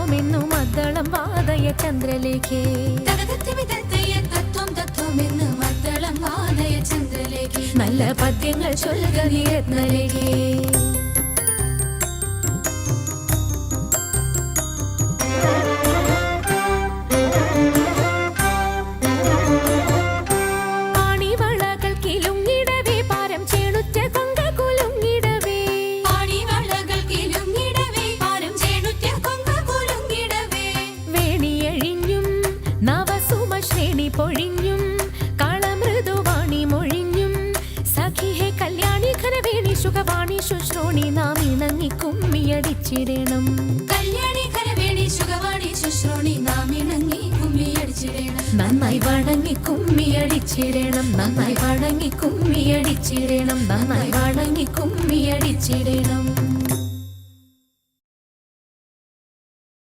തത്വമെന്നു മദ്ദളം വാദയ ചന്ദ്രലേഖേ നല്ല പദ്യങ്ങൾ ചൊല്ലുക നീ രത്നലേഖേ പൊഴിഞ്ഞും കളമൃദുവാണി മൊഴിഞ്ഞും സഖിഹേ കല്യാണി ഖരവേണി സുഖവാണി ശുശ്രൂണി നാം ഇണങ്ങി കുമ്മിയടിച്ചിടണം കല്യാണി ഖരവേണി സുഖവാണി ശുശ്രൂണി നാം ഇണങ്ങി കുമ്മിയടിച്ചിടണം നന്നായി വണങ്ങി കുമ്മിയടിച്ചിടണം നന്നായി വണങ്ങി കുമ്മിയടിച്ചിടണം നന്നായി വണങ്ങി കുമ്മിയടിച്ചിടണം